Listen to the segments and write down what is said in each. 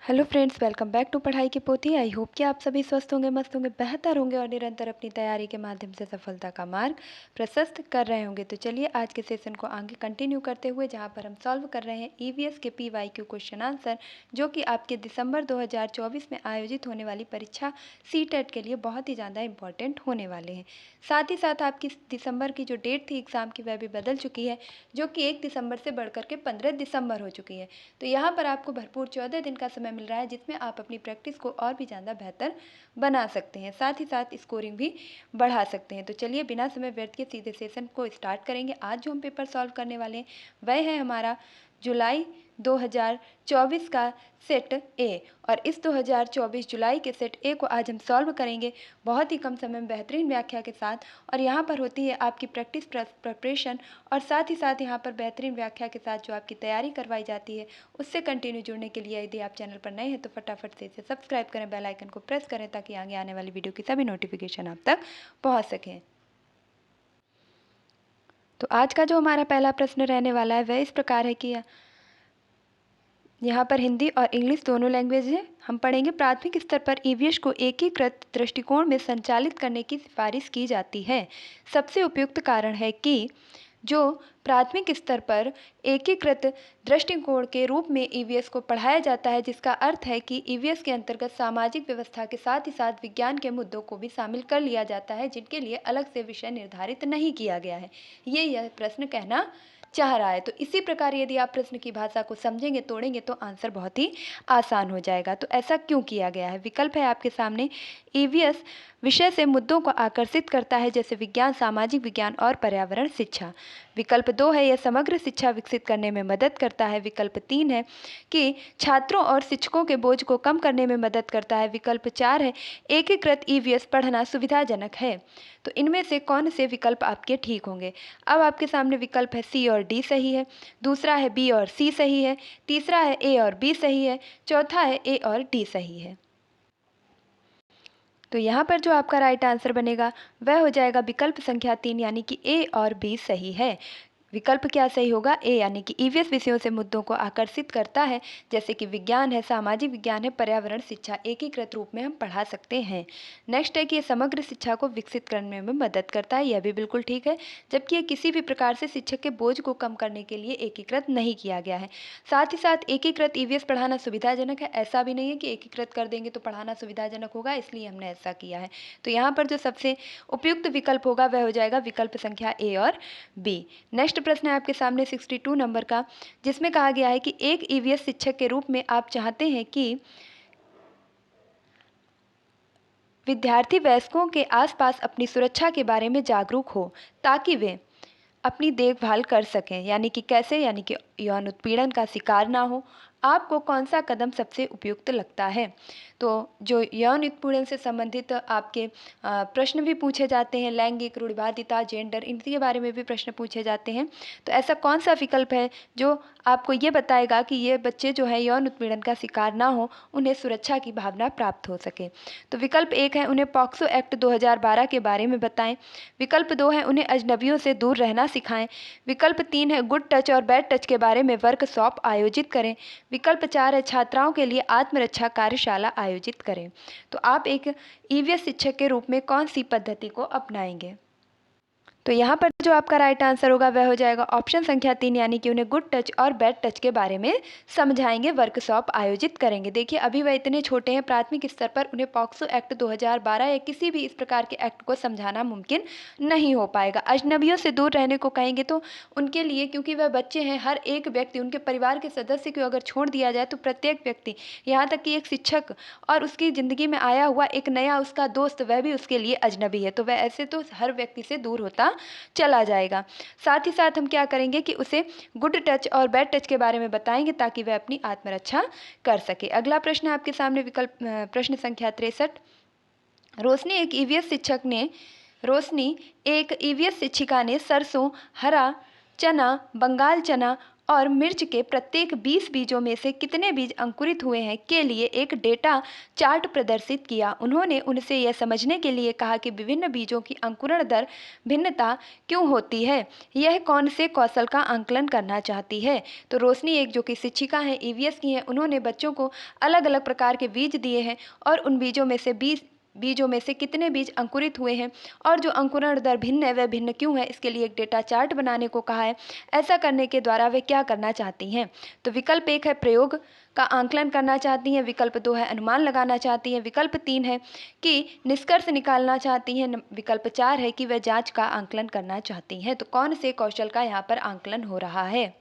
Hello friends, welcome back to पढ़ाई की पोथी। आई होप कि आप सभी स्वस्थ होंगे, मस्त होंगे, बेहतर होंगे और निरंतर अपनी तैयारी के माध्यम से सफलता का मार्ग प्रशस्त कर रहे होंगे। तो चलिए आज के सेशन को आगे कंटिन्यू करते हुए जहां पर हम सॉल्व कर रहे हैं ईवीएस के पीवाईक्यू क्वेश्चन आंसर, जो कि आपके दिसंबर 2024 में आयोजित होने वाली परीक्षा सीटेट के लिए बहुत ही ज़्यादा इंपॉर्टेंट होने वाले हैं। साथ ही साथ आपकी दिसंबर की जो डेट थी एग्ज़ाम की वह भी बदल चुकी है, जो कि 1 दिसंबर से बढ़कर के 15 दिसंबर हो चुकी है। तो यहाँ पर आपको भरपूर 14 दिन का समय मिल रहा है, जिसमें आप अपनी प्रैक्टिस को और भी ज़्यादा बेहतर बना सकते हैं, साथ ही साथ स्कोरिंग भी बढ़ा सकते हैं। तो चलिए बिना समय व्यर्थ के सीधे सेशन को स्टार्ट करेंगे। आज जो हम पेपर सॉल्व करने वाले हैं वह है हमारा जुलाई 2024 का सेट ए, और इस 2024 जुलाई के सेट ए को आज हम सॉल्व करेंगे बहुत ही कम समय में बेहतरीन व्याख्या के साथ। और यहाँ पर होती है आपकी प्रैक्टिस प्रिपरेशन, और साथ ही साथ यहाँ पर बेहतरीन व्याख्या के साथ जो आपकी तैयारी करवाई जाती है उससे कंटिन्यू जुड़ने के लिए यदि आप चैनल पर नए हैं तो फटाफट से इसे सब्सक्राइब करें, बेल आइकन को प्रेस करें ताकि आगे आने वाली वीडियो की सभी नोटिफिकेशन आप तक पहुँच सकें। तो आज का जो हमारा पहला प्रश्न रहने वाला है वह इस प्रकार है कि यहाँ पर हिंदी और इंग्लिश दोनों लैंग्वेज है। हम पढ़ेंगे प्राथमिक स्तर पर ईवीएस को एकीकृत दृष्टिकोण में संचालित करने की सिफारिश की जाती है। सबसे उपयुक्त कारण है कि जो प्राथमिक स्तर पर एकीकृत दृष्टिकोण के रूप में ईवीएस को पढ़ाया जाता है, जिसका अर्थ है कि ईवीएस के अंतर्गत सामाजिक व्यवस्था के साथ ही साथ विज्ञान के मुद्दों को भी शामिल कर लिया जाता है, जिनके लिए अलग से विषय निर्धारित नहीं किया गया है। यह प्रश्न कहना चाह रहा है। तो इसी प्रकार यदि आप प्रश्न की भाषा को समझेंगे, तोड़ेंगे तो आंसर बहुत ही आसान हो जाएगा। तो ऐसा क्यों किया गया है? विकल्प है आपके सामने। ईवीएस विषय से मुद्दों को आकर्षित करता है, जैसे विज्ञान, सामाजिक विज्ञान और पर्यावरण शिक्षा। विकल्प 2 है यह समग्र शिक्षा विकसित करने में मदद करता है। विकल्प 3 है कि छात्रों और शिक्षकों के बोझ को कम करने में मदद करता है। विकल्प 4 है एकीकृत ईवीएस पढ़ना सुविधाजनक है। तो इनमें से कौन से विकल्प आपके ठीक होंगे? अब आपके सामने विकल्प है सी और डी सही है, दूसरा है बी और सी सही है, तीसरा है ए और बी सही है, चौथा है ए और डी सही है। तो यहाँ पर जो आपका राइट आंसर बनेगा वह हो जाएगा विकल्प संख्या 3, यानी कि ए और बी सही है। विकल्प क्या सही होगा? ए, यानी कि ईवीएस विषयों से मुद्दों को आकर्षित करता है, जैसे कि विज्ञान है, सामाजिक विज्ञान है, पर्यावरण शिक्षा एकीकृत रूप में हम पढ़ा सकते हैं। नेक्स्ट है कि ये समग्र शिक्षा को विकसित करने में मदद करता है, यह भी बिल्कुल ठीक है, जबकि ये किसी भी प्रकार से शिक्षक के बोझ को कम करने के लिए एकीकृत नहीं किया गया है। साथ ही साथ एकीकृत ईवीएस पढ़ाना सुविधाजनक है, ऐसा भी नहीं है कि एकीकृत कर देंगे तो पढ़ाना सुविधाजनक होगा, इसलिए हमने ऐसा किया है। तो यहाँ पर जो सबसे उपयुक्त विकल्प होगा वह हो जाएगा विकल्प संख्या ए और बी। नेक्स्ट प्रश्न है आपके सामने 62 नंबर का, जिसमें कहा गया है कि एक ईवीएस शिक्षक के रूप में आप चाहते हैं कि विद्यार्थी वयस्कों के आसपास अपनी सुरक्षा के बारे में जागरूक हो, ताकि वे अपनी देखभाल कर सकें। यानी कि कैसे? यानी कि यौन उत्पीड़न का शिकार ना हो। आपको कौन सा कदम सबसे उपयुक्त लगता है? तो जो यौन उत्पीड़न से संबंधित आपके प्रश्न भी पूछे जाते हैं, लैंगिक रूढ़िवादिता, जेंडर, इनके बारे में भी प्रश्न पूछे जाते हैं। तो ऐसा कौन सा विकल्प है जो आपको ये बताएगा कि ये बच्चे जो है यौन उत्पीड़न का शिकार ना हो, उन्हें सुरक्षा की भावना प्राप्त हो सके? तो विकल्प 1 है उन्हें पॉक्सो एक्ट 2012 के बारे में बताएं। विकल्प 2 है उन्हें अजनबियों से दूर रहना सिखाएं। विकल्प 3 है गुड टच और बैड टच के बारे में वर्कशॉप आयोजित करें। विकल्प 4 है छात्राओं के लिए आत्मरक्षा कार्यशाला आयोजित करें। तो आप एक ईवीएस शिक्षक के रूप में कौन सी पद्धति को अपनाएंगे? तो यहाँ पर जो आपका राइट आंसर होगा वह हो जाएगा ऑप्शन संख्या 3, यानी कि उन्हें गुड टच और बैड टच के बारे में समझाएंगे, वर्कशॉप आयोजित करेंगे। देखिए अभी वह इतने छोटे हैं, प्राथमिक स्तर पर उन्हें पॉक्सो एक्ट 2012 या किसी भी इस प्रकार के एक्ट को समझाना मुमकिन नहीं हो पाएगा। अजनबियों से दूर रहने को कहेंगे तो उनके लिए, क्योंकि वह बच्चे हैं, हर एक व्यक्ति, उनके परिवार के सदस्य को अगर छोड़ दिया जाए तो प्रत्येक व्यक्ति, यहाँ तक कि एक शिक्षक और उसकी ज़िंदगी में आया हुआ एक नया उसका दोस्त, वह भी उसके लिए अजनबी है। तो वह ऐसे तो हर व्यक्ति से दूर होता चला जाएगा। साथ ही साथ हम क्या करेंगे कि उसे गुड टच और बैड टच के बारे में बताएंगे, ताकि वह अपनी आत्मरक्षा कर सके। अगला प्रश्न आपके सामने विकल्प प्रश्न संख्या 63। रोशनी एक ईवीएस शिक्षिका ने सरसों, हरा चना, बंगाल चना और मिर्च के प्रत्येक 20 बीजों में से कितने बीज अंकुरित हुए हैं के लिए एक डेटा चार्ट प्रदर्शित किया। उन्होंने उनसे यह समझने के लिए कहा कि विभिन्न बीजों की अंकुरण दर भिन्नता क्यों होती है। यह कौन से कौशल का आंकलन करना चाहती है। तो रोशनी एक जो कि शिक्षिका हैं, ईवीएस की हैं, उन्होंने बच्चों को अलग अलग प्रकार के बीज दिए हैं और उन बीजों में से कितने बीज अंकुरित हुए हैं और जो अंकुरण दर भिन्न है वह भिन्न क्यों है, इसके लिए एक डेटा चार्ट बनाने को कहा है। ऐसा करने के द्वारा वे क्या करना चाहती हैं। तो विकल्प 1 है प्रयोग का आंकलन करना चाहती हैं, विकल्प 2 है अनुमान लगाना चाहती हैं, विकल्प 3 है कि निष्कर्ष निकालना चाहती हैं, विकल्प 4 है कि वह जांच का आंकलन करना चाहती हैं। तो कौन से कौशल का यहाँ पर आंकलन हो रहा है।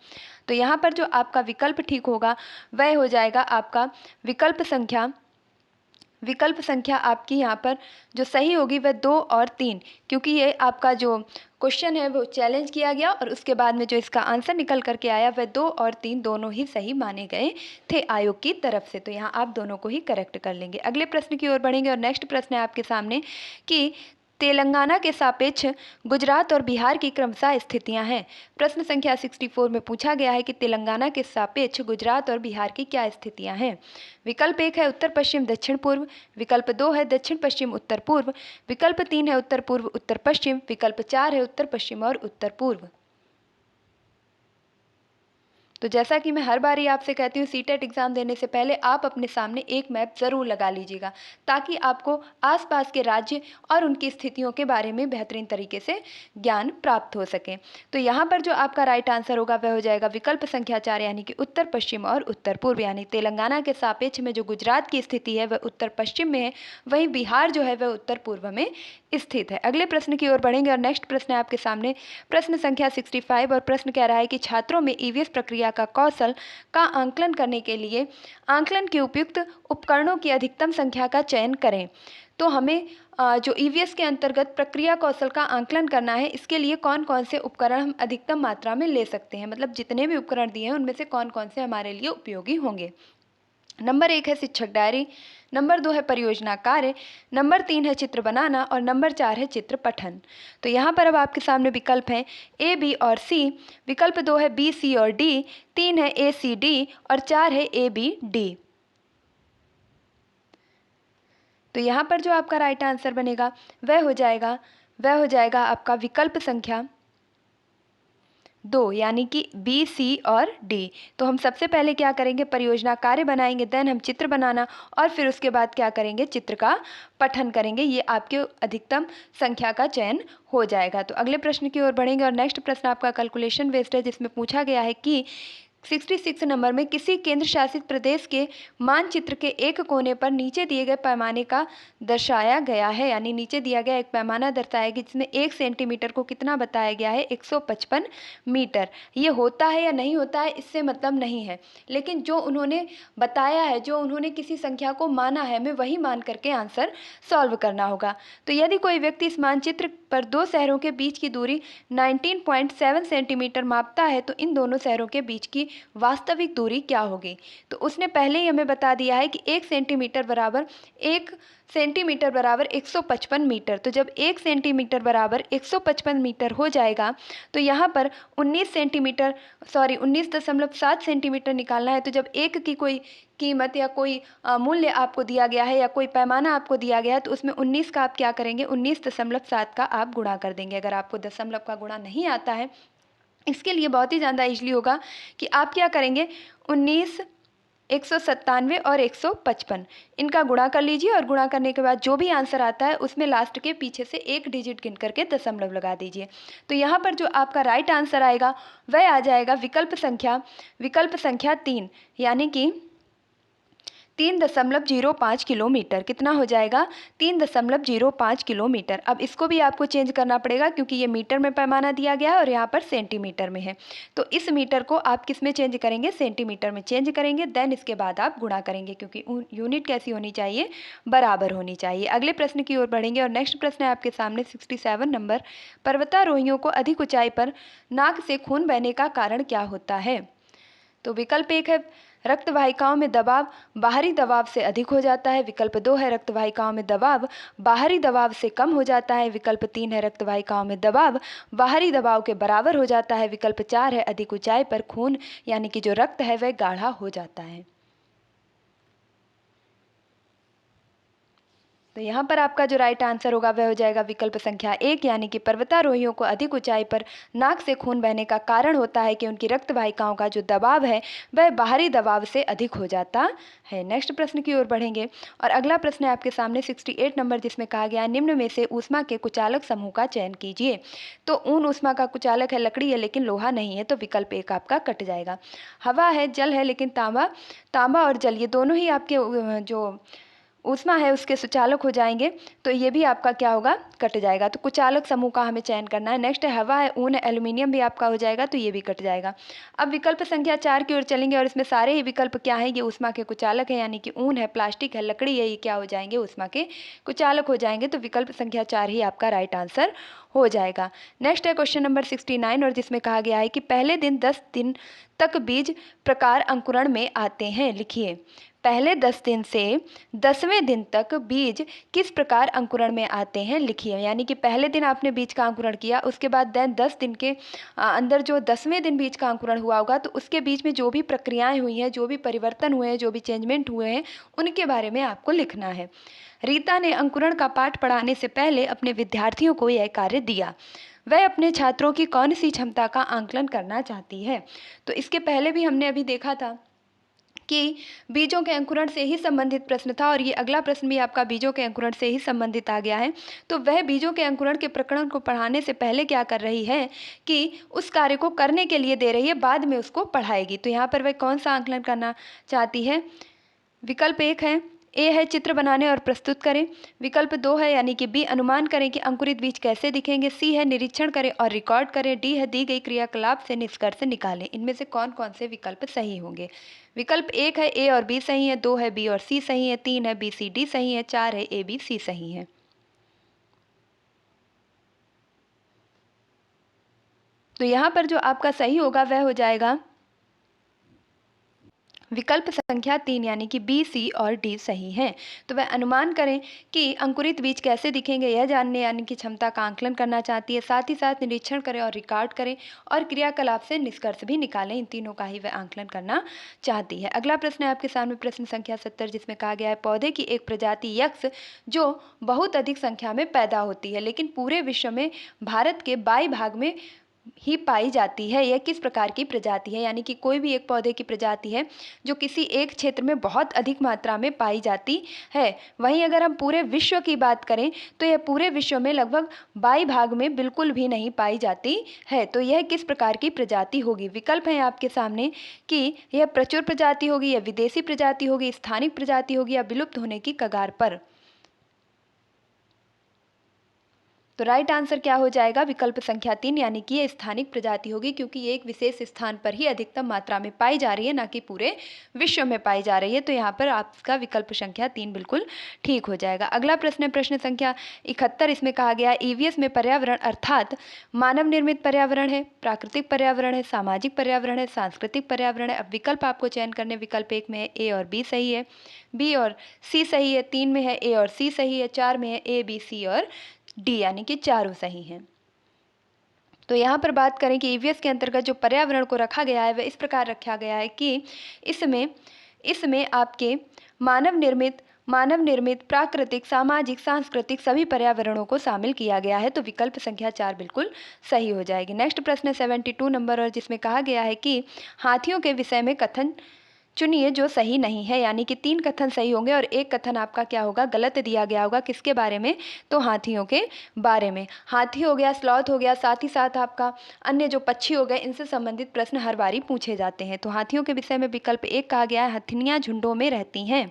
तो यहाँ पर जो आपका विकल्प ठीक होगा वह हो जाएगा आपका विकल्प संख्या आपकी यहाँ पर जो सही होगी वह 2 और 3, क्योंकि ये आपका जो क्वेश्चन है वो चैलेंज किया गया और उसके बाद में जो इसका आंसर निकल करके आया वह 2 और 3 दोनों ही सही माने गए थे आयोग की तरफ से। तो यहाँ आप दोनों को ही करेक्ट कर लेंगे। अगले प्रश्न की ओर बढ़ेंगे और नेक्स्ट प्रश्न है आपके सामने कि तेलंगाना के सापेक्ष गुजरात और बिहार की क्रमशः स्थितियां हैं। प्रश्न संख्या 64 में पूछा गया है कि तेलंगाना के सापेक्ष गुजरात और बिहार की क्या स्थितियां हैं। विकल्प 1 है उत्तर पश्चिम दक्षिण पूर्व, विकल्प 2 है दक्षिण पश्चिम उत्तर पूर्व, विकल्प 3 है उत्तर पूर्व उत्तर पश्चिम, विकल्प 4 है उत्तर पश्चिम और उत्तर पूर्व। तो जैसा कि मैं हर बारी आपसे कहती हूँ, सीटेट एग्ज़ाम देने से पहले आप अपने सामने एक मैप ज़रूर लगा लीजिएगा ताकि आपको आसपास के राज्य और उनकी स्थितियों के बारे में बेहतरीन तरीके से ज्ञान प्राप्त हो सके। तो यहाँ पर जो आपका राइट आंसर होगा वह हो जाएगा विकल्प संख्या 4 यानी कि उत्तर पश्चिम और उत्तर पूर्व। यानी तेलंगाना के सापेक्ष में जो गुजरात की स्थिति है वह उत्तर पश्चिम में है, वहीं बिहार जो है वह उत्तर पूर्व में स्थित है। अगले प्रश्न की ओर बढ़ेंगे और नेक्स्ट प्रश्न है आपके सामने प्रश्न संख्या 65 और प्रश्न कह रहा है कि छात्रों में ईवीएस प्रक्रिया का कौशल का आंकलन करने के लिए आंकलन के उपयुक्त उपकरणों की अधिकतम संख्या का चयन करें। तो हमें जो ईवीएस के अंतर्गत प्रक्रिया कौशल का आंकलन करना है, इसके लिए कौन कौन से उपकरण हम अधिकतम मात्रा में ले सकते हैं, मतलब जितने भी उपकरण दिए हैं उनमें से कौन कौन से हमारे लिए उपयोगी होंगे। नंबर 1 है शिक्षक डायरी, नंबर 2 है परियोजना कार्य, नंबर 3 है चित्र बनाना और नंबर 4 है चित्र पठन। तो यहाँ पर अब आपके सामने विकल्प हैं ए, बी और सी, विकल्प 2 है बी, सी और डी, 3 है ए, सी, डी और 4 है ए, बी, डी। तो यहाँ पर जो आपका राइट आंसर बनेगा वह हो जाएगा आपका विकल्प संख्या 2 यानी कि बी, सी और डी। तो हम सबसे पहले क्या करेंगे, परियोजना कार्य बनाएंगे, देन हम चित्र बनाना और फिर उसके बाद क्या करेंगे, चित्र का पठन करेंगे। ये आपके अधिकतम संख्या का चयन हो जाएगा। तो अगले प्रश्न की ओर बढ़ेंगे और नेक्स्ट प्रश्न आपका कैलकुलेशन बेस्ड है, जिसमें पूछा गया है कि 66 नंबर में किसी केंद्र शासित प्रदेश के मानचित्र के एक कोने पर नीचे दिए गए पैमाने का दर्शाया गया है। यानी नीचे दिया गया एक पैमाना दर्शाया गया जिसमें 1 सेंटीमीटर को कितना बताया गया है, 155 मीटर। ये होता है या नहीं होता है इससे मतलब नहीं है, लेकिन जो उन्होंने बताया है, जो उन्होंने किसी संख्या को माना है, हमें वही मान करके आंसर सॉल्व करना होगा। तो यदि कोई व्यक्ति इस मानचित्र पर दो शहरों के बीच की दूरी 19.7 सेंटीमीटर मापता है तो इन दोनों शहरों के बीच की वास्तविक दूरी क्या होगी। तो उसने पहले ही हमें बता दिया है कि 1 सेंटीमीटर बराबर 155 मीटर। तो जब 1 सेंटीमीटर बराबर 155 मीटर हो जाएगा तो यहाँ पर 19.7 सेंटीमीटर निकालना है। तो जब एक की कोई कीमत या कोई मूल्य आपको दिया गया है या कोई पैमाना आपको दिया गया है तो उसमें 19 का आप क्या करेंगे, 19.7 का आप गुणा कर देंगे। अगर आपको दशमलव का गुणा नहीं आता है, इसके लिए बहुत ही ज़्यादा इजली होगा कि आप क्या करेंगे, 19, 197 और 155 इनका गुणा कर लीजिए और गुणा करने के बाद जो भी आंसर आता है उसमें लास्ट के पीछे से एक डिजिट गिन करके दशमलव लगा दीजिए। तो यहाँ पर जो आपका राइट आंसर आएगा वह आ जाएगा विकल्प संख्या 3 यानी कि 3.05 किलोमीटर। कितना हो जाएगा, 3.05 किलोमीटर। अब इसको भी आपको चेंज करना पड़ेगा क्योंकि ये मीटर में पैमाना दिया गया है और यहाँ पर सेंटीमीटर में है। तो इस मीटर को आप किस में चेंज करेंगे, सेंटीमीटर में चेंज करेंगे, देन इसके बाद आप गुणा करेंगे क्योंकि यूनिट कैसी होनी चाहिए, बराबर होनी चाहिए। अगले प्रश्न की ओर बढ़ेंगे और नेक्स्ट प्रश्न है आपके सामने 67 नंबर, पर्वतारोहियों को अधिक ऊंचाई पर नाक से खून बहने का कारण क्या होता है। तो विकल्प 1 है रक्त वाहिकाओं में दबाव बाहरी दबाव से अधिक हो जाता है। विकल्प 2 है रक्त वाहिकाओं में दबाव बाहरी दबाव से कम हो जाता है। विकल्प 3 है रक्त वाहिकाओं में दबाव बाहरी दबाव के बराबर हो जाता है। विकल्प 4 है अधिक ऊंचाई पर खून यानी कि जो रक्त है वह गाढ़ा हो जाता है। तो यहाँ पर आपका जो राइट आंसर होगा वह हो जाएगा विकल्प संख्या 1 यानी कि पर्वतारोहियों को अधिक ऊंचाई पर नाक से खून बहने का कारण होता है कि उनकी रक्त वाहिकाओं का जो दबाव है वह बाहरी दबाव से अधिक हो जाता है। नेक्स्ट प्रश्न की ओर बढ़ेंगे और अगला प्रश्न है आपके सामने 68 नंबर, जिसमें कहा गया है निम्न में से ऊष्मा के कुचालक समूह का चयन कीजिए। तो ऊन ऊष्मा का कुचालक है, लकड़ी है लेकिन लोहा नहीं है, तो विकल्प 1 आपका कट जाएगा। हवा है, जल है लेकिन तांबा और जल ये दोनों ही आपके जो ऊष्मा है उसके सुचालक हो जाएंगे, तो ये भी आपका क्या होगा, कट जाएगा। तो कुचालक समूह का हमें चयन करना है। नेक्स्ट है हवा है, ऊन है, एल्यूमिनियम भी आपका हो जाएगा, तो ये भी कट जाएगा। अब विकल्प संख्या 4 की ओर चलेंगे और इसमें सारे ही विकल्प क्या है, ये ऊष्मा के कुचालक है, यानी कि ऊन है, प्लास्टिक है, लकड़ी है, ये क्या हो जाएंगे, ऊष्मा के कुचालक हो जाएंगे। तो विकल्प संख्या 4 ही आपका राइट आंसर हो जाएगा। नेक्स्ट है क्वेश्चन नंबर 69 और जिसमें कहा गया है कि पहले दिन 10 दिन तक बीज प्रकार अंकुरण में आते हैं, लिखिए। पहले 10 दिन से 10वें दिन तक बीज किस प्रकार अंकुरण में आते हैं, लिखिए। यानी कि पहले दिन आपने बीज का अंकुरण किया, उसके बाद 10 दिन के अंदर जो 10वें दिन बीज का अंकुरण हुआ होगा, तो उसके बीच में जो भी प्रक्रियाएं हुई हैं, जो भी परिवर्तन हुए हैं, जो भी चेंजमेंट हुए हैं, उनके बारे में आपको लिखना है। रीता ने अंकुरण का पाठ पढ़ाने से पहले अपने विद्यार्थियों को यह कार्य दिया। वह अपने छात्रों की कौन सी क्षमता का आंकलन करना चाहती है। तो इसके पहले भी हमने अभी देखा था कि बीजों के अंकुरण से ही संबंधित प्रश्न था और ये अगला प्रश्न भी आपका बीजों के अंकुरण से ही संबंधित आ गया है। तो वह बीजों के अंकुरण के प्रकरण को पढ़ाने से पहले क्या कर रही है कि उस कार्य को करने के लिए दे रही है, बाद में उसको पढ़ाएगी। तो यहाँ पर वह कौन सा आंकलन करना चाहती है। विकल्प 1 है, ए है चित्र बनाने और प्रस्तुत करें। विकल्प 2 है यानी कि बी अनुमान करें कि अंकुरित बीज कैसे दिखेंगे। सी है निरीक्षण करें और रिकॉर्ड करें। डी है दी गई क्रियाकलाप से निष्कर्ष निकालें। इनमें से कौन कौन से विकल्प सही होंगे। विकल्प 1 है ए और बी सही है, 2 है बी और सी सही है, 3 है बी सी डी सही है, 4 है ए बी सी सही है। तो यहाँ पर जो आपका सही होगा वह हो जाएगा विकल्प संख्या 3 यानी कि बी सी और डी सही है। तो वह अनुमान करें कि अंकुरित बीज कैसे दिखेंगे यह जानने यानी कि क्षमता का आंकलन करना चाहती है। साथ ही साथ निरीक्षण करें और रिकॉर्ड करें और क्रियाकलाप से निष्कर्ष भी निकालें। इन तीनों का ही वह आंकलन करना चाहती है। अगला प्रश्न है आपके सामने प्रश्न संख्या 70, जिसमें कहा गया है पौधे की एक प्रजाति यक्ष जो बहुत अधिक संख्या में पैदा होती है लेकिन पूरे विश्व में भारत के बाई भाग में ही पाई जाती है, यह किस प्रकार की प्रजाति है। यानी कि कोई भी एक पौधे की प्रजाति है जो किसी एक क्षेत्र में बहुत अधिक मात्रा में पाई जाती है। वहीं अगर हम पूरे विश्व की बात करें तो यह पूरे विश्व में लगभग 22 भाग में बिल्कुल भी नहीं पाई जाती है। तो यह किस प्रकार की प्रजाति होगी। विकल्प है आपके सामने कि यह प्रचुर प्रजाति होगी, या विदेशी प्रजाति होगी, स्थानिक प्रजाति होगी, या विलुप्त होने की कगार पर। तो राइट आंसर क्या हो जाएगा, विकल्प संख्या 3 यानी कि ये स्थानिक प्रजाति होगी, क्योंकि ये एक विशेष स्थान पर ही अधिकतम मात्रा में पाई जा रही है, ना कि पूरे विश्व में पाई जा रही है। तो यहाँ पर आपका विकल्प संख्या 3 बिल्कुल ठीक हो जाएगा। अगला प्रश्न है प्रश्न संख्या 71। इसमें कहा गया ईवीएस में पर्यावरण अर्थात मानव निर्मित पर्यावरण है, प्राकृतिक पर्यावरण है, सामाजिक पर्यावरण है, सांस्कृतिक पर्यावरण है। अब विकल्प आपको चयन करने, विकल्प 1 में है ए और बी सही है, बी और सी सही है, 3 में है ए और सी सही है, 4 में है ए बी सी और डी यानी कि चारों सही हैं। तो यहाँ पर बात करें कि ईवीएस के अंतर्गत जो पर्यावरण को रखा गया है वह इस प्रकार रखा गया है कि इसमें आपके मानव निर्मित प्राकृतिक सामाजिक सांस्कृतिक सभी पर्यावरणों को शामिल किया गया है। तो विकल्प संख्या 4 बिल्कुल सही हो जाएगी। नेक्स्ट प्रश्न है 72 नंबर और जिसमें कहा गया है कि हाथियों के विषय में कथन चुनिए जो सही नहीं है। यानी कि 3 कथन सही होंगे और एक कथन आपका क्या होगा, गलत दिया गया होगा। किसके बारे में, तो हाथियों के बारे में। हाथी हो गया, स्लॉथ हो गया, साथ ही साथ आपका अन्य जो पक्षी हो गए, इनसे संबंधित प्रश्न हर बारी पूछे जाते हैं। तो हाथियों के विषय में विकल्प 1 कहा गया है हथिनियाँ झुंडों में रहती हैं।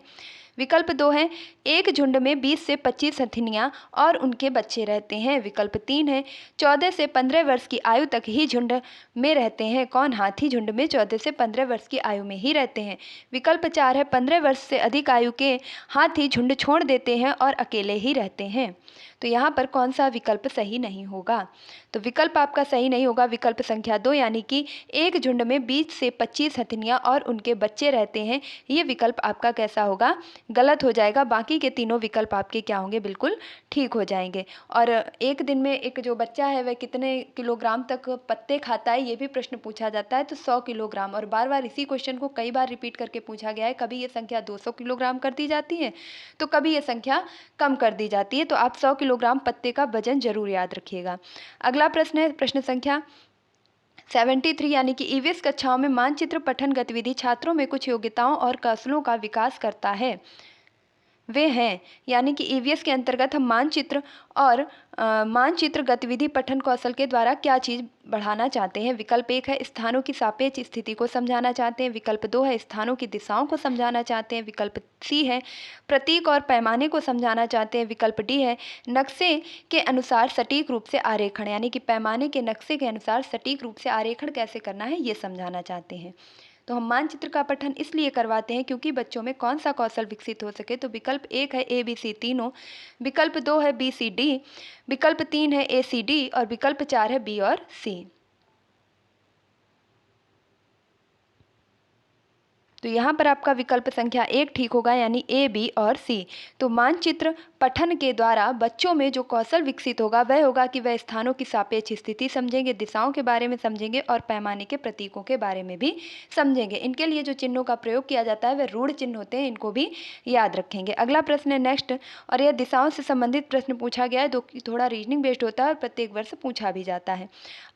विकल्प 2 है एक झुंड में 20 से 25 हथिनियाँ और उनके बच्चे रहते हैं। विकल्प 3 है 14 से 15 वर्ष की आयु तक ही झुंड में रहते हैं। कौन, हाथी झुंड में 14 से 15 वर्ष की आयु में ही रहते हैं। विकल्प 4 है 15 वर्ष से अधिक आयु के हाथी झुंड छोड़ देते हैं और अकेले ही रहते हैं। तो यहाँ पर कौन सा विकल्प सही नहीं होगा? तो विकल्प आपका सही नहीं होगा विकल्प संख्या 2, यानी कि एक झुंड में 20 से 25 हथिनियाँ और उनके बच्चे रहते हैं। ये विकल्प आपका कैसा होगा? गलत हो जाएगा। बाकी के तीनों विकल्प आपके क्या होंगे? बिल्कुल ठीक हो जाएंगे। और एक दिन में एक जो बच्चा है वह कितने किलोग्राम तक पत्ते खाता है, ये भी प्रश्न पूछा जाता है। तो 100 किलोग्राम, और बार बार इसी क्वेश्चन को कई बार रिपीट करके पूछा गया है। कभी ये संख्या 200 किलोग्राम कर दी जाती है, तो कभी ये संख्या कम कर दी जाती है। तो आप 100 किलोग्राम पत्ते का वजन जरूर याद रखिएगा। अगला प्रश्न है प्रश्न संख्या 73, यानी कि ईवीएस कक्षाओं में मानचित्र पठन गतिविधि छात्रों में कुछ योग्यताओं और कौशलों का विकास करता है। वे हैं, यानी कि ईवीएस के अंतर्गत हम मानचित्र और मानचित्र गतिविधि पठन कौशल के द्वारा क्या चीज़ बढ़ाना चाहते हैं। विकल्प 1 है स्थानों की सापेक्ष स्थिति को समझाना चाहते हैं। विकल्प 2 है स्थानों की दिशाओं को समझाना चाहते हैं। विकल्प सी है प्रतीक और पैमाने को समझाना चाहते हैं। विकल्प डी है नक्शे के अनुसार सटीक रूप से आरेखण, यानी कि पैमाने के नक्शे के अनुसार सटीक रूप से आरेखण कैसे करना है ये समझाना चाहते हैं। तो हम मानचित्र का पठन इसलिए करवाते हैं क्योंकि बच्चों में कौन सा कौशल विकसित हो सके। तो विकल्प 1 है ए बी सी तीनों, विकल्प 2 है बी सी डी, विकल्प 3 है ए सी डी और विकल्प 4 है बी और सी। तो यहाँ पर आपका विकल्प संख्या 1 ठीक होगा, यानी ए, बी और सी। तो मानचित्र पठन के द्वारा बच्चों में जो कौशल विकसित होगा वह होगा कि वह स्थानों की सापेक्ष स्थिति समझेंगे, दिशाओं के बारे में समझेंगे और पैमाने के प्रतीकों के बारे में भी समझेंगे। इनके लिए जो चिन्हों का प्रयोग किया जाता है वह रूढ़ चिन्ह होते हैं, इनको भी याद रखेंगे। अगला प्रश्न है नेक्स्ट, और यह दिशाओं से संबंधित प्रश्न पूछा गया है, जो कि थोड़ा रीजनिंग बेस्ड होता है और प्रत्येक वर्ष पूछा भी जाता है।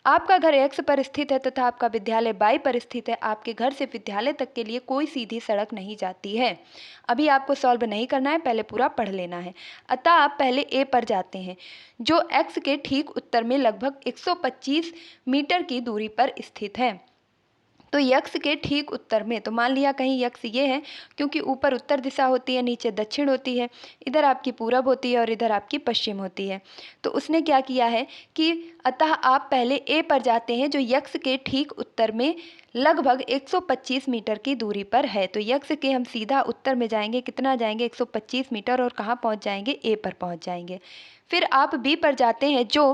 आपका घर एक्स पर स्थित है तथा आपका विद्यालय वाई पर स्थित है। आपके घर से विद्यालय तक के लिए कोई सीधी सड़क नहीं जाती है। अभी आपको सॉल्व नहीं करना है, पहले पूरा पढ़ लेना है। अतः आप पहले ए पर जाते हैं, जो एक्स के ठीक उत्तर में लगभग 125 मीटर की दूरी पर स्थित है। तो यक्ष के ठीक उत्तर में, तो मान लिया कहीं यक्ष ये है, क्योंकि ऊपर उत्तर दिशा होती है, नीचे दक्षिण होती है, इधर आपकी पूरब होती है और इधर आपकी पश्चिम होती है। तो उसने क्या किया है कि अतः आप पहले ए पर जाते हैं, जो यक्ष के ठीक उत्तर में लगभग 125 मीटर की दूरी पर है। तो यक्ष के हम सीधा उत्तर में जाएंगे, कितना जाएंगे? 125 मीटर, और कहाँ पहुँच जाएंगे? ए पर पहुँच जाएंगे। फिर आप बी पर जाते हैं, जो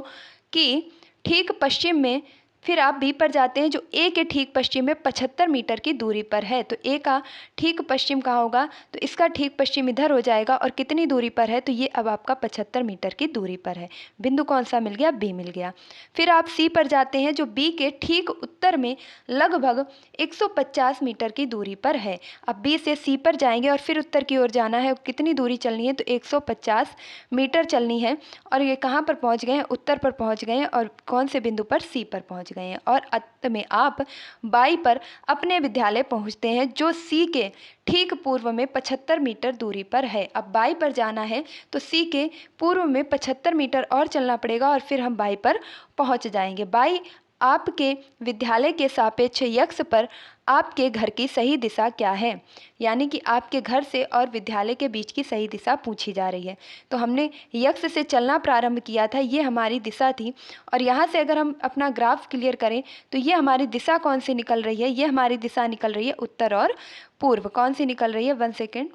कि ठीक पश्चिम में, फिर आप बी पर जाते हैं जो ए के ठीक पश्चिम में 75 मीटर की दूरी पर है। तो ए का ठीक पश्चिम कहाँ होगा? तो इसका ठीक पश्चिम इधर हो जाएगा, और कितनी दूरी पर है? तो ये अब आपका 75 मीटर की दूरी पर है। बिंदु कौन सा मिल गया? बी मिल गया। फिर आप सी पर जाते हैं, जो बी के ठीक उत्तर में लगभग 150 मीटर की दूरी पर है। अब बी से सी पर जाएंगे और फिर उत्तर की ओर जाना है। कितनी दूरी चलनी है? तो 150 मीटर चलनी है, और ये कहाँ पर पहुँच गए हैं? उत्तर पर पहुँच गए हैं, और कौन से बिंदु पर? सी पर पहुँच गए हैं। और अंत में आप बाई पर अपने विद्यालय पहुंचते हैं, जो सी के ठीक पूर्व में 75 मीटर दूरी पर है। अब बाई पर जाना है तो सी के पूर्व में 75 मीटर और चलना पड़ेगा, और फिर हम बाई पर पहुंच जाएंगे। बाई आपके विद्यालय के सापेक्ष यक्ष पर आपके घर की सही दिशा क्या है? यानी कि आपके घर से और विद्यालय के बीच की सही दिशा पूछी जा रही है। तो हमने यक्ष से चलना प्रारंभ किया था, ये हमारी दिशा थी। और यहाँ से अगर हम अपना ग्राफ क्लियर करें तो ये हमारी दिशा कौन सी निकल रही है? ये हमारी दिशा निकल रही है उत्तर और पूर्व। कौन सी निकल रही है? 1 सेकेंड।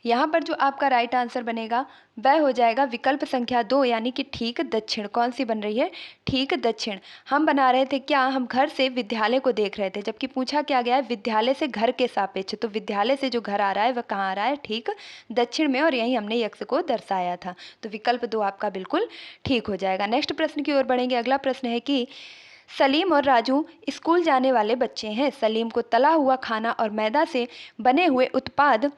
यहाँ पर जो आपका राइट आंसर बनेगा वह हो जाएगा विकल्प संख्या 2, यानी कि ठीक दक्षिण। कौन सी बन रही है? ठीक दक्षिण। हम बना रहे थे क्या? हम घर से विद्यालय को देख रहे थे, जबकि पूछा क्या गया है? विद्यालय से घर के सापेक्ष। तो विद्यालय से जो घर आ रहा है वह कहाँ आ रहा है? ठीक दक्षिण में, और यही हमने यक्ष को दर्शाया था। तो विकल्प 2 आपका बिल्कुल ठीक हो जाएगा। नेक्स्ट प्रश्न की ओर बढ़ेंगे। अगला प्रश्न है कि सलीम और राजू स्कूल जाने वाले बच्चे हैं। सलीम को तला हुआ खाना और मैदा से बने हुए उत्पाद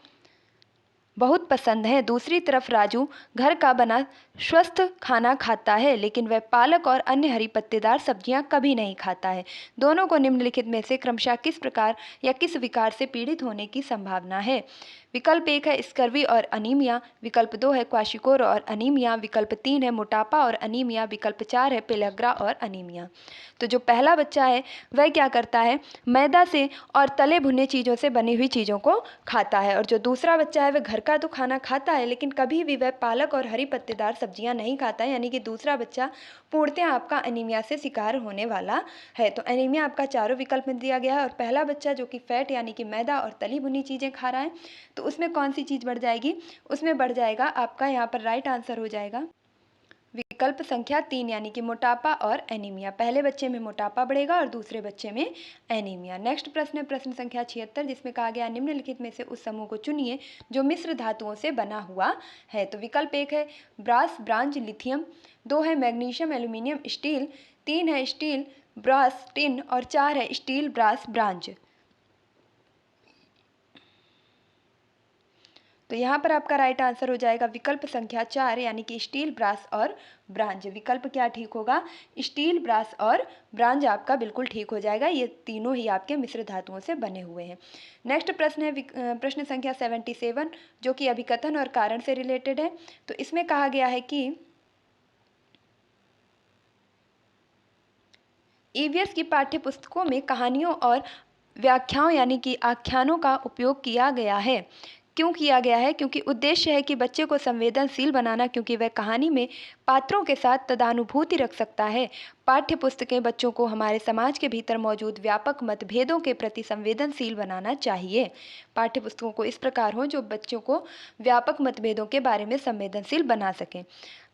बहुत पसंद है। दूसरी तरफ राजू घर का बना स्वस्थ खाना खाता है, लेकिन वह पालक और अन्य हरी पत्तेदार सब्जियां कभी नहीं खाता है। दोनों को निम्नलिखित में से क्रमशः किस प्रकार या किस विकार से पीड़ित होने की संभावना है? विकल्प 1 है स्कर्वी और अनीमिया, विकल्प 2 है क्वाशिकोर और अनीमिया, विकल्प 3 है मोटापा और अनीमिया, विकल्प 4 है पेलग्रा और अनीमिया। तो जो पहला बच्चा है वह क्या करता है? मैदा से और तले भुने चीज़ों से बनी हुई चीज़ों को खाता है, और जो दूसरा बच्चा है वह घर हल्का तो खाना खाता है, लेकिन कभी भी वह पालक और हरी पत्तेदार सब्जियां नहीं खाता है, यानी कि दूसरा बच्चा पूर्णतः आपका एनीमिया से शिकार होने वाला है। तो एनीमिया आपका चारों विकल्प में दिया गया है। और पहला बच्चा जो कि फैट यानी कि मैदा और तली भुनी चीज़ें खा रहा है, तो उसमें कौन सी चीज़ बढ़ जाएगी? उसमें बढ़ जाएगा आपका, यहाँ पर राइट आंसर हो जाएगा विकल्प संख्या 3 यानी कि मोटापा और एनीमिया। पहले बच्चे में मोटापा बढ़ेगा और दूसरे बच्चे में एनीमिया। नेक्स्ट प्रश्न है प्रश्न संख्या 76, जिसमें कहा गया निम्नलिखित में से उस समूह को चुनिए जो मिश्र धातुओं से बना हुआ है। तो विकल्प 1 है ब्रास ब्रांज लिथियम, 2 है मैग्नीशियम एल्यूमिनियम स्टील, 3 है स्टील ब्रास टिन और 4 है स्टील ब्रास ब्रांज। तो यहाँ पर आपका राइट आंसर हो जाएगा विकल्प संख्या 4 यानी कि स्टील ब्रास और ब्रांज। विकल्प क्या ठीक होगा? स्टील ब्रास और ब्रांज आपका बिल्कुल ठीक हो जाएगा। ये तीनों ही आपके मिश्र धातुओं से बने हुए हैं। नेक्स्ट प्रश्न है प्रश्न संख्या 77, जो कि अभिकथन और कारण से रिलेटेड है। तो इसमें कहा गया है कि ईवीएस की पाठ्य पुस्तकों में कहानियों और व्याख्याओं यानी कि आख्यानों का उपयोग किया गया है। क्यों किया गया है? क्योंकि उद्देश्य है कि बच्चे को संवेदनशील बनाना, क्योंकि वह कहानी में पात्रों के साथ तदानुभूति रख सकता है। पाठ्य पुस्तकें बच्चों को हमारे समाज के भीतर मौजूद व्यापक मतभेदों के प्रति संवेदनशील बनाना चाहिए। पाठ्य पुस्तकों को इस प्रकार हो जो बच्चों को व्यापक मतभेदों के बारे में संवेदनशील बना सकें।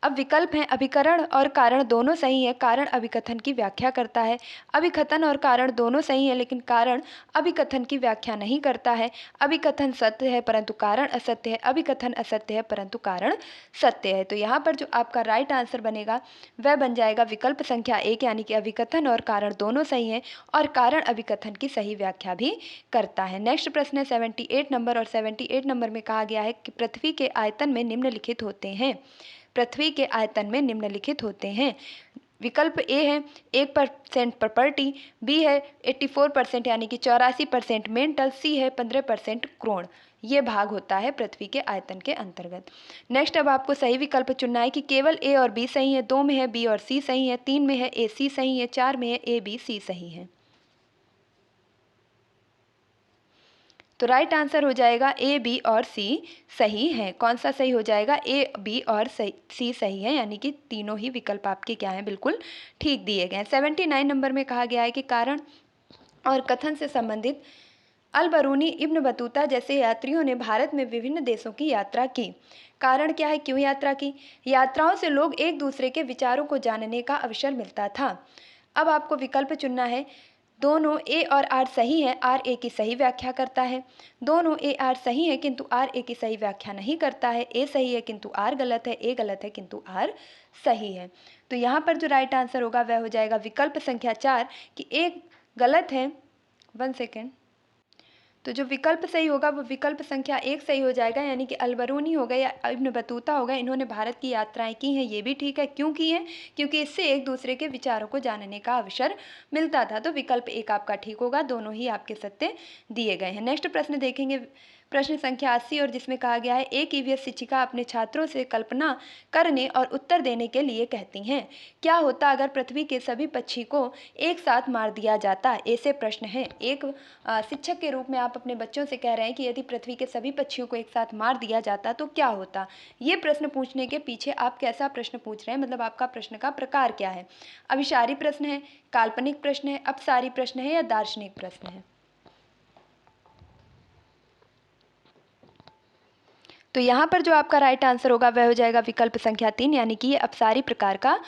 अब विकल्प हैं अभिकरण और कारण दोनों सही है। कारण अभिकथन की व्याख्या करता है। अभिकथन और कारण दोनों सही है, लेकिन कारण अभिकथन की व्याख्या नहीं करता है। अभिकथन सत्य है परंतु कारण असत्य है। अभिकथन असत्य है परंतु कारण सत्य है। तो यहाँ पर जो आपका राइट आंसर बनेगा वह बन जाएगा विकल्प संख्या 1 यानी कि अभिकथन और कारण दोनों सही हैं और कारण अभिकथन की सही व्याख्या भी करता है। नेक्स्ट प्रश्न है 78 नंबर, और 78 नंबर में कहा गया है कि पृथ्वी के आयतन में निम्नलिखित होते हैं। पृथ्वी के आयतन में निम्नलिखित होते हैं। विकल्प ए है 1% प्रॉपर्टी, बी है 84% यानी कि 84% मेंटल, सी है 15% क्रोण। ये भाग होता है पृथ्वी के आयतन के अंतर्गत। नेक्स्ट अब आपको सही विकल्प चुनना है कि केवल ए और बी सही है, 2 में है बी और सी सही है, 3 में है ए सी सही है, 4 में है ए बी सी सही है। तो राइट आंसर हो जाएगा ए बी और सी सही है। कौन सा सही हो जाएगा? ए बी और सी सही है, यानी कि तीनों ही विकल्प आपके क्या हैं? बिल्कुल ठीक दिए गए हैं। 79 नंबर में कहा गया है कि कारण और कथन से संबंधित अल बरूनी, इब्न बतूता जैसे यात्रियों ने भारत में विभिन्न देशों की यात्रा की। कारण क्या है? क्यों यात्रा की? यात्राओं से लोग एक दूसरे के विचारों को जानने का अवसर मिलता था। अब आपको विकल्प चुनना है। दोनों ए और आर सही है, आर ए की सही व्याख्या करता है। दोनों ए आर सही है किंतु आर ए की सही व्याख्या नहीं करता है। ए सही है किंतु आर गलत है, ए गलत है किंतु आर सही है। तो यहाँ पर जो राइट आंसर होगा वह हो जाएगा विकल्प संख्या 4 कि ए गलत है। 1 सेकेंड। तो जो विकल्प सही होगा वो विकल्प संख्या 1 सही हो जाएगा, यानी कि अलबरूनी हो गए या इब्न बतूता हो गए, इन्होंने भारत की यात्राएं की हैं। ये भी ठीक है। क्यों की हैं? क्योंकि इससे एक दूसरे के विचारों को जानने का अवसर मिलता था। तो विकल्प 1 आपका ठीक होगा। दोनों ही आपके सत्य दिए गए हैं। नेक्स्ट प्रश्न देखेंगे प्रश्न संख्या 80, और जिसमें कहा गया है एक ईवीएस शिक्षिका अपने छात्रों से कल्पना करने और उत्तर देने के लिए कहती हैं। क्या होता अगर पृथ्वी के सभी पक्षी को एक साथ मार दिया जाता? ऐसे प्रश्न है। एक शिक्षक के रूप में आप अपने बच्चों से कह रहे हैं कि यदि पृथ्वी के सभी पक्षियों को एक साथ मार दिया जाता तो क्या होता? ये प्रश्न पूछने के पीछे आप कैसा प्रश्न पूछ रहे हैं, मतलब आपका प्रश्न का प्रकार क्या है? अभिसारी प्रश्न है, काल्पनिक प्रश्न है, अपसारी प्रश्न है या दार्शनिक प्रश्न है? तो यहाँ पर जो आपका राइट आंसर होगा वह हो जाएगा विकल्प संख्या 3, यानी कि ये अपसारी प्रकार का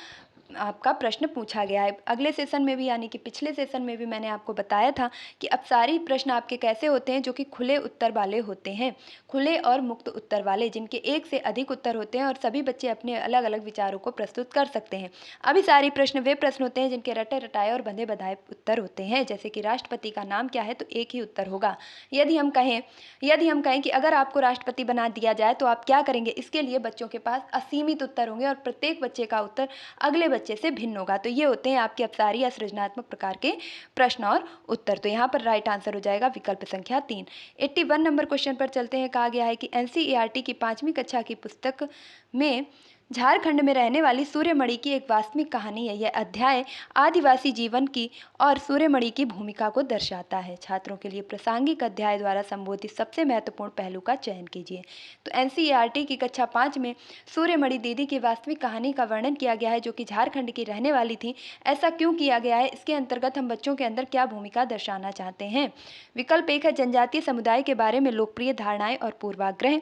आपका प्रश्न पूछा गया है। अगले सेशन में भी, यानी कि पिछले सेशन में भी मैंने आपको बताया था कि अपसारी प्रश्न आपके कैसे होते हैं, जो कि खुले उत्तर वाले होते हैं। खुले और मुक्त उत्तर वाले, जिनके एक से अधिक उत्तर होते हैं और सभी बच्चे अपने अलग अलग विचारों को प्रस्तुत कर सकते हैं। अभिसारी प्रश्न वे प्रश्न होते हैं जिनके रटे रटाए और बंधे बधाए उत्तर होते हैं। जैसे कि राष्ट्रपति का नाम क्या है, तो एक ही उत्तर होगा। यदि हम कहें कि अगर आपको राष्ट्रपति बना दिया जाए तो आप क्या करेंगे, इसके लिए बच्चों के पास असीमित उत्तर होंगे और प्रत्येक बच्चे का उत्तर अगले बच्चे से भिन्न होगा। तो ये होते हैं आपके अपसारी या सृजनात्मक प्रकार के प्रश्न और उत्तर। तो यहाँ पर राइट आंसर हो जाएगा विकल्प संख्या 3। 81 नंबर क्वेश्चन पर चलते हैं। कहा गया है कि एनसीईआरटी की 5वीं कक्षा की पुस्तक में झारखंड में रहने वाली सूर्यमणि की एक वास्तविक कहानी है। यह अध्याय आदिवासी जीवन की और सूर्यमणि की भूमिका को दर्शाता है। छात्रों के लिए प्रासंगिक अध्याय द्वारा संबोधित सबसे महत्वपूर्ण पहलू का चयन कीजिए। तो एनसीईआरटी की कक्षा 5 में सूर्यमणि दीदी की वास्तविक कहानी का वर्णन किया गया है, जो कि झारखंड की रहने वाली थी। ऐसा क्यों किया गया है, इसके अंतर्गत हम बच्चों के अंदर क्या भूमिका दर्शाना चाहते हैं। विकल्प 1 है जनजातीय समुदाय के बारे में लोकप्रिय धारणाएं और पूर्वाग्रह।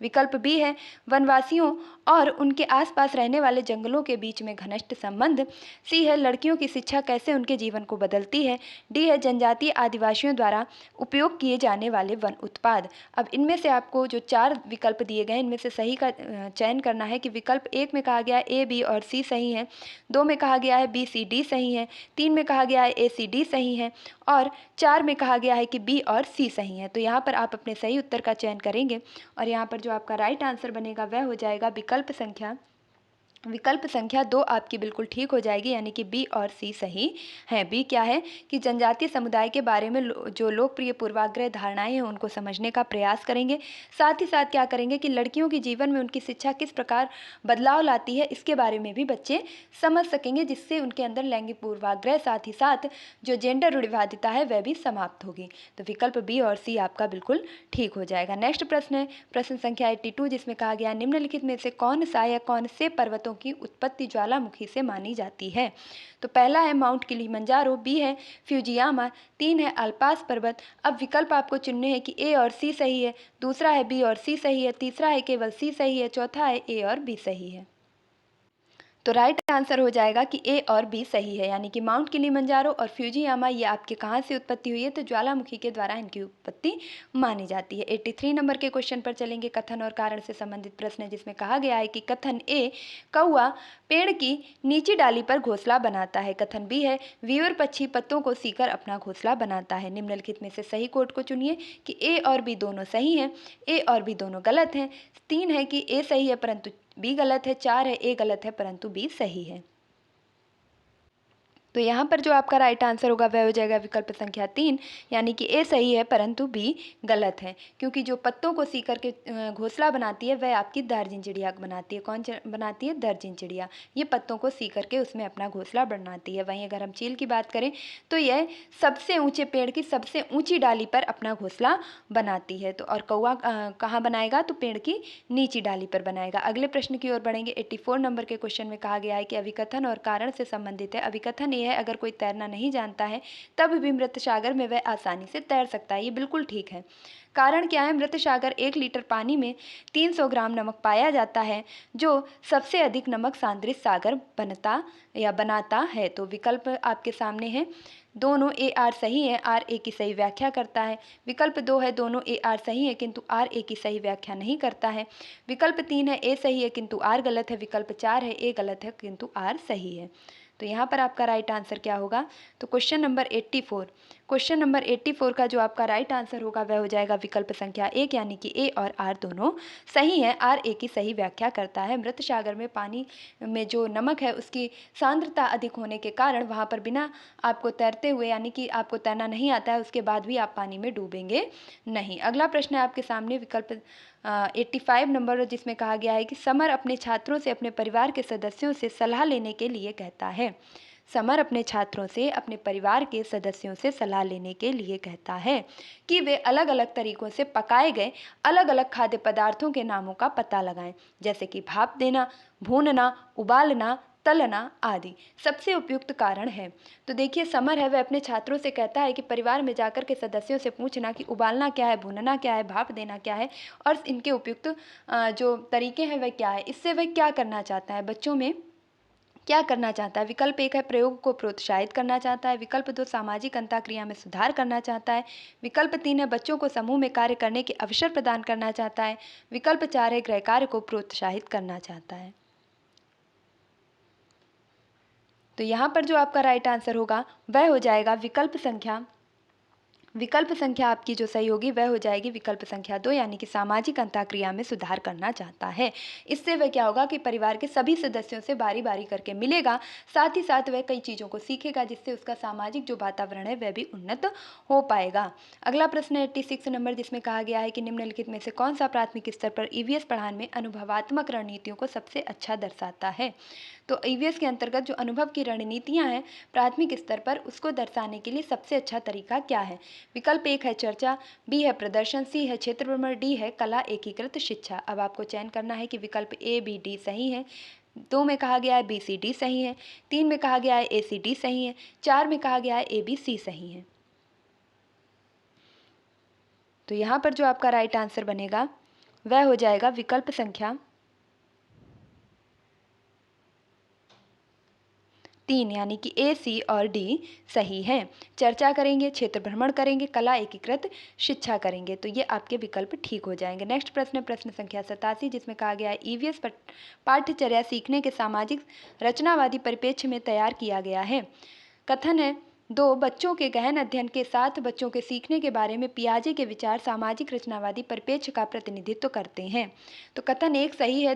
विकल्प बी है वनवासियों और उनके आसपास रहने वाले जंगलों के बीच में घनिष्ठ संबंध। सी है लड़कियों की शिक्षा कैसे उनके जीवन को बदलती है। डी है जनजातीय आदिवासियों द्वारा उपयोग किए जाने वाले वन उत्पाद। अब इनमें से आपको जो 4 विकल्प दिए गए हैं, इनमें से सही का चयन करना है कि विकल्प 1 में कहा गया है ए, बी और सी सही है, 2 में कहा गया है बी, सी, डी सही है, 3 में कहा गया है ए, सी, डी सही है और 4 में कहा गया है कि बी और सी सही है। तो यहाँ पर आप अपने सही उत्तर का चयन करेंगे और यहाँ पर जो आपका राइट आंसर बनेगा वह हो जाएगा विकल्प संख्या 2 आपकी बिल्कुल ठीक हो जाएगी, यानी कि बी और सी सही है। बी क्या है कि जनजातीय समुदाय के बारे में जो लोकप्रिय पूर्वाग्रह धारणाएं हैं उनको समझने का प्रयास करेंगे। साथ ही साथ क्या करेंगे कि लड़कियों के जीवन में उनकी शिक्षा किस प्रकार बदलाव लाती है, इसके बारे में भी बच्चे समझ सकेंगे, जिससे उनके अंदर लैंगिक पूर्वाग्रह साथ ही साथ जो जेंडर रूढ़िवादिता है वह भी समाप्त होगी। तो विकल्प बी और सी आपका बिल्कुल ठीक हो जाएगा। नेक्स्ट प्रश्न है प्रश्न संख्या 82, जिसमें कहा गया निम्नलिखित में से कौन सा या कौन से पर्वतों की उत्पत्ति ज्वालामुखी से मानी जाती है। तो पहला है माउंट किलिमंजारो, बी है फ्यूजियामा, 3 है अल्पास पर्वत। अब विकल्प आपको चुनने हैं कि ए और सी सही है, दूसरा है बी और सी सही है, तीसरा है केवल सी सही है, चौथा है ए और बी सही है। तो राइट आंसर हो जाएगा कि ए और बी सही है, यानी कि माउंट किलिमंजारो और फ्यूजियामा ये आपके कहाँ से उत्पत्ति हुई है, तो ज्वालामुखी के द्वारा इनकी उत्पत्ति मानी जाती है। 83 नंबर के क्वेश्चन पर चलेंगे। कथन और कारण से संबंधित प्रश्न है, जिसमें कहा गया है कि कथन ए कौआ पेड़ की नीची डाली पर घोंसला बनाता है। कथन बी है व्यूअर पक्षी पत्तों को सीकर अपना घोंसला बनाता है। निम्नलिखित में से सही कोड को चुनिए कि ए और बी दोनों सही हैं, ए और बी दोनों गलत हैं। 3 है कि ए सही है परंतु बी गलत है, 4 है ए गलत है परंतु बी सही है। तो यहाँ पर जो आपका राइट आंसर होगा वह हो जाएगा विकल्प संख्या 3, यानी कि ए सही है परंतु बी गलत है, क्योंकि जो पत्तों को सी करके घोंसला बनाती है वह आपकी दर्जिन चिड़िया बनाती है। कौन बनाती है? दर्जिन चिड़िया। ये पत्तों को सी करके उसमें अपना घोंसला बनाती है। वहीं अगर हम चील की बात करें तो यह सबसे ऊँचे पेड़ की सबसे ऊँची डाली पर अपना घोंसला बनाती है। तो और कौआ कहाँ बनाएगा? तो पेड़ की नीची डाली पर बनाएगा। अगले प्रश्न की ओर बढ़ेंगे। 84 नंबर के क्वेश्चन में कहा गया है कि अभिकथन और कारण से संबंधित है। अभिकथन ये है अगर कोई तैरना नहीं जानता है तब भी मृत सागर में वह आसानी से तैर सकता है। ये बिल्कुल ठीक है। कारण क्या है? मृत सागर 1 लीटर पानी में 300 ग्राम नमक पाया जाता है, जो सबसे अधिक नमक सांद्रित सागर बनाता है। तो विकल्प आपके सामने है, दोनों ए आर सही है, आर ए की सही व्याख्या करता है। विकल्प 2 है दोनों ए आर सही है किंतु आर ए की सही व्याख्या नहीं करता है। विकल्प 3 है ए सही है किंतु आर गलत है। विकल्प 4 है ए गलत है किंतु आर सही है। तो यहाँ पर आपका राइट आंसर क्या होगा? तो क्वेश्चन नंबर 84 का जो आपका राइट आंसर होगा वह हो जाएगा विकल्प संख्या 1, यानी कि ए और आर दोनों सही है। आर ए की सही व्याख्या करता है। मृत सागर में पानी में जो नमक है उसकी सांद्रता अधिक होने के कारण वहाँ पर बिना आपको तैरते हुए, यानी कि आपको तैरना नहीं आता है, उसके बाद भी आप पानी में डूबेंगे नहीं। अगला प्रश्न है आपके सामने विकल्प 85 नंबर, जिसमें कहा गया है कि समर अपने छात्रों से अपने परिवार के सदस्यों से सलाह लेने के लिए कहता है। समर अपने छात्रों से अपने परिवार के सदस्यों से सलाह लेने के लिए कहता है कि वे अलग अलग तरीकों से पकाए गए अलग अलग खाद्य पदार्थों के नामों का पता लगाएं, जैसे कि भाप देना, भूनना, उबालना, तलना आदि। सबसे उपयुक्त कारण है। तो देखिए समर है वह अपने छात्रों से कहता है कि परिवार में जाकर के सदस्यों से पूछना कि उबालना क्या है, भूनना क्या है, भाप देना क्या है और इनके उपयुक्त जो तरीके हैं वह क्या है। इससे वह क्या करना चाहता है, बच्चों में क्या करना चाहता है? विकल्प 1 है प्रयोग को प्रोत्साहित करना चाहता है। विकल्प 2 सामाजिक अंतःक्रिया में सुधार करना चाहता है। विकल्प 3 है बच्चों को समूह में कार्य करने के अवसर प्रदान करना चाहता है। विकल्प 4 है गृह कार्य को प्रोत्साहित करना चाहता है। तो यहाँ पर जो आपका राइट आंसर होगा वह हो जाएगा विकल्प संख्या विकल्प संख्या आपकी जो सही होगी वह हो जाएगी विकल्प संख्या 2, यानी कि सामाजिक अंतःक्रिया में सुधार करना चाहता है। इससे वह क्या होगा कि परिवार के सभी सदस्यों से बारी बारी करके मिलेगा, साथ ही साथ वह कई चीज़ों को सीखेगा जिससे उसका सामाजिक जो वातावरण है वह भी उन्नत हो पाएगा। अगला प्रश्न है 86 नंबर, जिसमें कहा गया है कि निम्नलिखित में से कौन सा प्राथमिक स्तर पर ईवीएस पढ़ाने में अनुभवात्मक रणनीतियों को सबसे अच्छा दर्शाता है। तो ईवीएस के अंतर्गत जो अनुभव की रणनीतियाँ हैं प्राथमिक स्तर पर, उसको दर्शाने के लिए सबसे अच्छा तरीका क्या है। विकल्प 1 है चर्चा, बी है प्रदर्शन, सी है क्षेत्र भ्रमण, डी है कला एकीकृत शिक्षा। अब आपको चयन करना है कि विकल्प ए बी डी सही है, 2 में कहा गया है बी सी डी सही है, 3 में कहा गया है ए सी डी सही है, 4 में कहा गया है ए बी सी सही है। तो यहाँ पर जो आपका राइट आंसर बनेगा वह हो जाएगा विकल्प संख्या 3, यानी कि ए सी और डी सही है। चर्चा करेंगे, क्षेत्र भ्रमण करेंगे, कला एकीकृत शिक्षा करेंगे, तो ये आपके विकल्प ठीक हो जाएंगे। नेक्स्ट प्रश्न है प्रश्न संख्या 87, जिसमें कहा गया है ईवीएस पाठ्यचर्या सीखने के सामाजिक रचनावादी परिप्रेक्ष्य में तैयार किया गया है। कथन है 2, बच्चों के गहन अध्ययन के साथ बच्चों के सीखने के बारे में पियाजे के विचार सामाजिक रचनावादी परिप्रेक्ष्य का प्रतिनिधित्व करते हैं। तो कथन 1 सही है,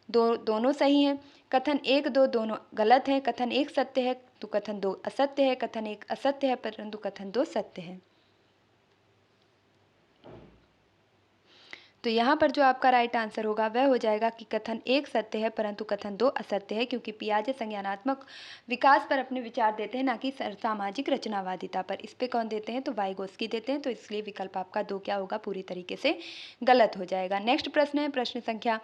दोनों सही हैं। कथन 1, 2 दोनों गलत हैं। कथन 1 सत्य है तो कथन 2 असत्य है। कथन 1 असत्य है परंतु कथन 2 सत्य है। तो यहाँ पर जो आपका राइट आंसर होगा वह हो जाएगा कि कथन 1 सत्य है परंतु कथन 2 असत्य है, क्योंकि पियाजे संज्ञानात्मक विकास पर अपने विचार देते हैं, ना कि सामाजिक रचनावादिता पर। इस पे कौन देते हैं, तो वाइगोस्की देते हैं। तो इसलिए विकल्प आपका 2 क्या होगा, पूरी तरीके से गलत हो जाएगा। नेक्स्ट प्रश्न है प्रश्न संख्या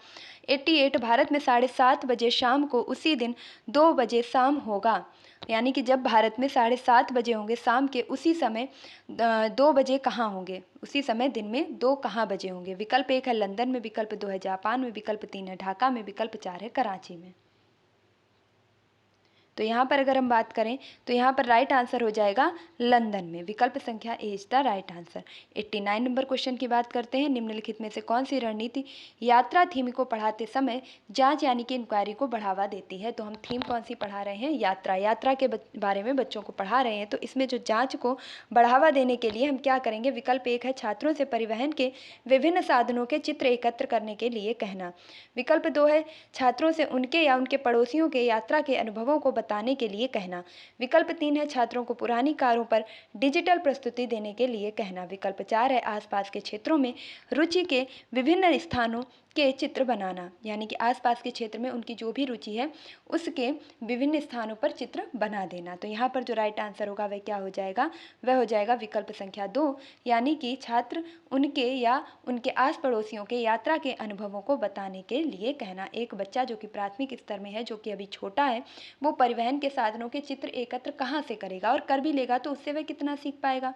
88, भारत में 7:30 बजे शाम को उसी दिन 2 बजे शाम होगा, यानी कि जब भारत में 7:30 बजे होंगे शाम के, उसी समय 2 बजे कहाँ होंगे, उसी समय दिन में 2 कहाँ बजे होंगे। विकल्प 1 है लंदन में, विकल्प 2 है जापान में, विकल्प 3 है ढाका में, विकल्प 4 है कराची में। तो यहाँ पर अगर हम बात करें तो यहाँ पर राइट आंसर हो जाएगा लंदन में। विकल्प संख्या A is the right answer. 89 number question की बात करते हैं। निम्नलिखित में से कौन सी रणनीति यात्रा थीम को पढ़ाते समय जांच यानी कि इंक्वायरी को बढ़ावा देती है। तो हम थीम कौन सी पढ़ा रहे हैं, यात्रा के बारे में बच्चों को पढ़ा रहे हैं। तो इसमें जो जाँच को बढ़ावा देने के लिए हम क्या करेंगे, विकल्प 1 है छात्रों से परिवहन के विभिन्न साधनों के चित्र एकत्र करने के लिए कहना। विकल्प 2 है छात्रों से उनके या उनके पड़ोसियों के यात्रा के अनुभवों को बताने के लिए कहना। विकल्प 3 है छात्रों को पुरानी कारों पर डिजिटल प्रस्तुति देने के लिए कहना। विकल्प 4 है आसपास के क्षेत्रों में रुचि के विभिन्न स्थानों के चित्र बनाना, यानी कि आसपास के क्षेत्र में उनकी जो भी रुचि है उसके विभिन्न स्थानों पर चित्र बना देना। तो यहाँ पर जो राइट आंसर होगा वह क्या हो जाएगा, वह हो जाएगा विकल्प संख्या 2, यानी कि छात्र उनके या उनके आस पड़ोसियों के यात्रा के अनुभवों को बताने के लिए कहना। एक बच्चा जो कि प्राथमिक स्तर में है, जो कि अभी छोटा है, वो परिवहन के साधनों के चित्र एकत्र कहाँ से करेगा, और कर भी लेगा तो उससे वह कितना सीख पाएगा।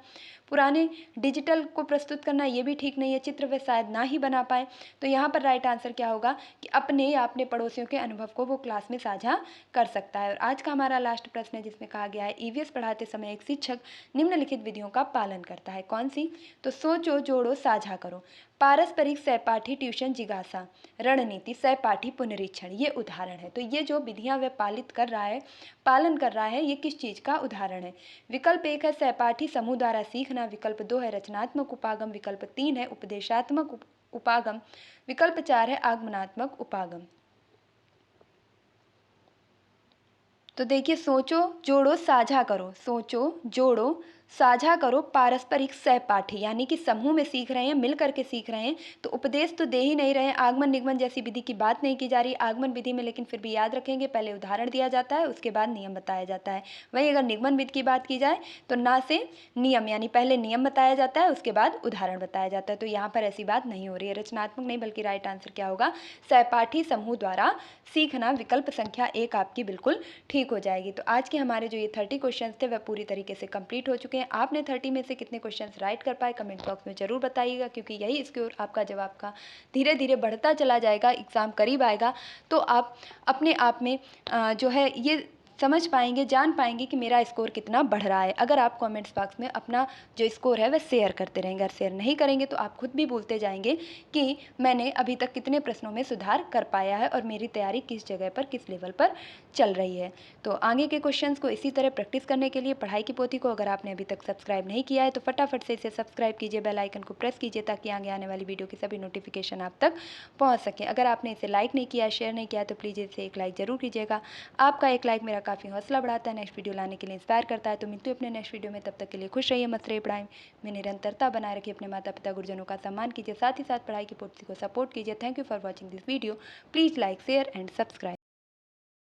पुराने डिजिटल को प्रस्तुत करना ये भी ठीक नहीं है, चित्र वह शायद ना ही बना पाए। तो यहाँ पर राइट आंसर क्या होगा कि अपने या अपने पड़ोसियों के अनुभव को वो क्लास में साझा कर सकता है। और आज का हमारा लास्ट प्रश्न है जिसमें कहा गया है ईवीएस पढ़ाते समय एक शिक्षक निम्नलिखित विधियों का पालन करता है। कौन सी, तो सोचो, जोड़ो, साझा करो, पारस्परिक सहपाठी ट्यूशन जिज्ञासा, रणनीति, सहपाठी पुनरीक्षण, ये उदाहरण है। तो ये जो विधियां वह पालन कर रहा है, ये किस चीज़ का उदाहरण है। विकल्प 1 है सहपाठी समूह द्वारा सीखना, विकल्प 2 है रचनात्मक उपागम, विकल्प 3 है उपदेशात्मक उपागम, विकल्प 4 है आगमनात्मक उपागम। तो देखिए, सोचो, जोड़ो, साझा करो, सोचो, जोड़ो, साझा करो, पारस्परिक सहपाठी, यानी कि समूह में सीख रहे हैं, मिल करके सीख रहे हैं, तो उपदेश तो दे ही नहीं रहे हैं। आगमन निगमन जैसी विधि की बात नहीं की जा रही। आगमन विधि में लेकिन फिर भी याद रखेंगे, पहले उदाहरण दिया जाता है, उसके बाद नियम बताया जाता है। वहीं अगर निगमन विधि की बात की जाए तो ना से नियम, यानी पहले नियम बताया जाता है, उसके बाद उदाहरण बताया जाता है। तो यहाँ पर ऐसी बात नहीं हो रही है, रचनात्मक नहीं, बल्कि राइट आंसर क्या होगा, सहपाठी समूह द्वारा सीखना। विकल्प संख्या 1 आपकी बिल्कुल ठीक हो जाएगी। तो आज के हमारे जो ये 30 क्वेश्चन थे वह पूरी तरीके से कंप्लीट हो चुके हैं। आपने 30 में से कितने क्वेश्चंस राइट कर पाए कमेंट बॉक्स में ज़रूर बताइएगा, क्योंकि यही स्कोर आपका जब आपका धीरे धीरे बढ़ता चला जाएगा, एग्ज़ाम करीब आएगा, तो आप अपने आप में जो है ये समझ पाएंगे, जान पाएंगे कि मेरा स्कोर कितना बढ़ रहा है। अगर आप कमेंट्स बॉक्स में अपना जो स्कोर है वह शेयर करते रहेंगे, अगर शेयर नहीं करेंगे तो आप खुद भी भूलते जाएंगे कि मैंने अभी तक कितने प्रश्नों में सुधार कर पाया है और मेरी तैयारी किस जगह पर, किस लेवल पर चल रही है। तो आगे के क्वेश्चंस को इसी तरह प्रैक्टिस करने के लिए पढ़ाई की पोथी को अगर आपने अभी तक सब्सक्राइब नहीं किया है तो फटाफट से इसे सब्सक्राइब कीजिए, बेल आइकन को प्रेस कीजिए ताकि आगे आने वाली वीडियो की सभी नोटिफिकेशन आप तक पहुंच सके। अगर आपने इसे लाइक नहीं किया, शेयर नहीं किया तो प्लीज़ इसे एक लाइक ज़रूर कीजिएगा। आपका एक लाइक मेरा काफ़ी हौसला बढ़ाता है, नेक्स्ट वीडियो लाने के लिए इंस्पायर करता है। तो मिलती हूँ अपने नेक्स्ट वीडियो में, तब तक के लिए खुश रहिए, मस्त रहिए, पढ़ाई में निरंतरता बनाए रखिए, अपने माता पिता गुरुजनों का सम्मान कीजिए, साथ ही साथ पढ़ाई की पोथी को सपोर्ट कीजिए। Thank you for watching this video. Please like, share and subscribe.